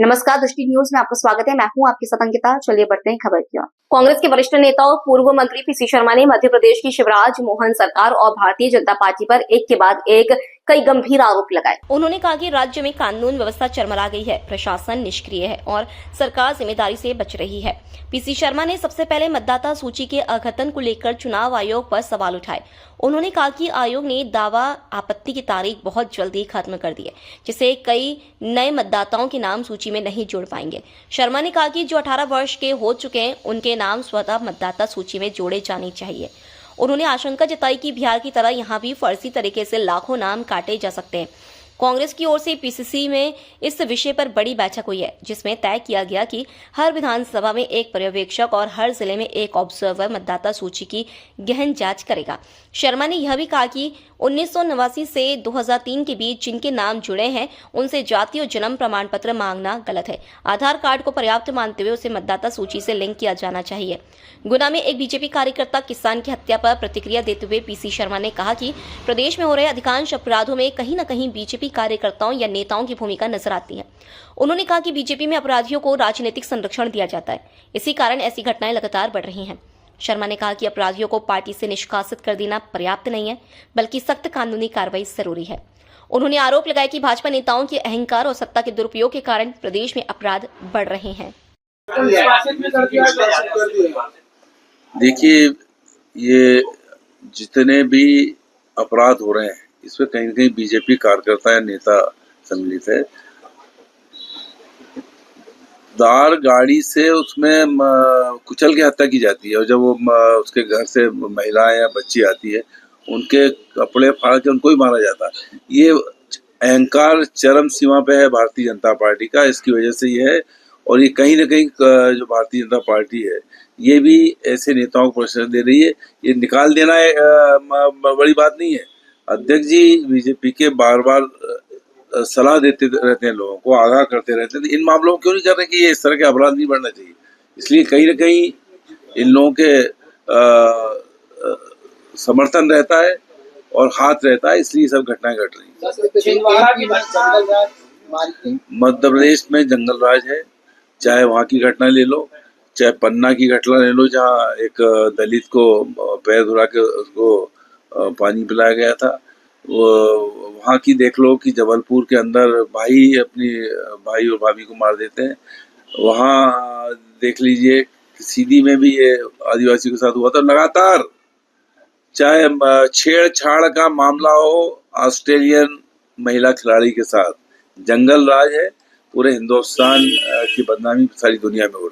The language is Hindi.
नमस्कार, दृष्टि न्यूज में आपका स्वागत है। मैं हूं आपके साथ अंकिता। चलिए बढ़ते हैं खबर की ओर। कांग्रेस के वरिष्ठ नेता और पूर्व मंत्री पीसी शर्मा ने मध्य प्रदेश की शिवराज मोहन सरकार और भारतीय जनता पार्टी पर एक के बाद एक कई गंभीर आरोप लगाए। उन्होंने कहा कि राज्य में कानून व्यवस्था चरमरा गई है, प्रशासन निष्क्रिय है और सरकार जिम्मेदारी से बच रही है। पीसी शर्मा ने सबसे पहले मतदाता सूची के अघतन को लेकर चुनाव आयोग पर सवाल उठाए। उन्होंने कहा कि आयोग ने दावा आपत्ति की तारीख बहुत जल्दी खत्म कर दी है, जिससे कई नए मतदाताओं के नाम सूची में नहीं जोड़ पाएंगे। शर्मा ने कहा कि जो 18 वर्ष के हो चुके हैं उनके नाम स्वतः मतदाता सूची में जोड़े जाने चाहिए। उन्होंने आशंका जताई कि बिहार की तरह यहां भी फर्जी तरीके से लाखों नाम काटे जा सकते हैं। कांग्रेस की ओर से पीसीसी में इस विषय पर बड़ी बैठक हुई है, जिसमें तय किया गया कि हर विधानसभा में एक पर्यवेक्षक और हर जिले में एक ऑब्जर्वर मतदाता सूची की गहन जांच करेगा। शर्मा ने यह भी कहा कि 1989 से 2003 के बीच जिनके नाम जुड़े हैं उनसे जाति और जन्म प्रमाण पत्र मांगना गलत है। आधार कार्ड को पर्याप्त मानते हुए उसे मतदाता सूची से लिंक किया जाना चाहिए। गुना में एक बीजेपी कार्यकर्ता किसान की हत्या पर प्रतिक्रिया देते हुए पीसी शर्मा ने कहा कि प्रदेश में हो रहे अधिकांश अपराधों में कहीं न कहीं बीजेपी कार्यकर्ताओं या नेताओं की भूमिका नजर आती है। उन्होंने कहा कि बीजेपी में अपराधियों को राजनीतिक संरक्षण दिया जाता है, इसी कारण ऐसी घटनाएं लगातार बढ़ रही हैं। शर्मा ने कहा कि अपराधियों को पार्टी से निष्कासित कर देना पर्याप्त नहीं है, बल्कि सख्त कानूनी कार्रवाई जरूरी है। उन्होंने आरोप लगाया कि भाजपा नेताओं के अहंकार और सत्ता के दुरुपयोग के कारण प्रदेश में अपराध बढ़ रहे हैं। देखिए, ये जितने भी अपराध हो रहे हैं इसमें कहीं न कहीं बीजेपी कार्यकर्ता या नेता सम्मिलित है। दार गाड़ी से उसमें कुचल के हत्या की जाती है और जब वो उसके घर से महिलाएं या बच्ची आती है उनके कपड़े फाड़ के उनको ही मारा जाता है। ये अहंकार चरम सीमा पे है भारतीय जनता पार्टी का, इसकी वजह से ये है। और ये कहीं ना कहीं जो भारतीय जनता पार्टी है ये भी ऐसे नेताओं को प्रश्रय दे रही है। ये निकाल देना बड़ी बात नहीं है। अध्यक्ष जी बीजेपी के बार बार सलाह देते रहते हैं, लोगों को आगाह करते रहते हैं। इन मामलों में क्यों नहीं कर रहे कि ये इस तरह के अपराध नहीं बढ़ना चाहिए। इसलिए कहीं ना कहीं इन लोगों के समर्थन रहता है और हाथ रहता है, इसलिए सब घटनाएं घट रही हैं। मध्य प्रदेश में जंगल राज है, चाहे वहाँ की घटना ले लो, चाहे पन्ना की घटना ले लो, जहाँ एक दलित को पैर धुला के उसको पानी पिलाया गया था। वहाँ की देख लो कि जबलपुर के अंदर भाई अपनी भाई और भाभी को मार देते हैं। वहाँ देख लीजिए सीधी में भी ये आदिवासी के साथ हुआ था। लगातार चाहे छेड़छाड़ का मामला हो ऑस्ट्रेलियन महिला खिलाड़ी के साथ, जंगल राज है। पूरे हिंदुस्तान की बदनामी सारी दुनिया में हो रही है।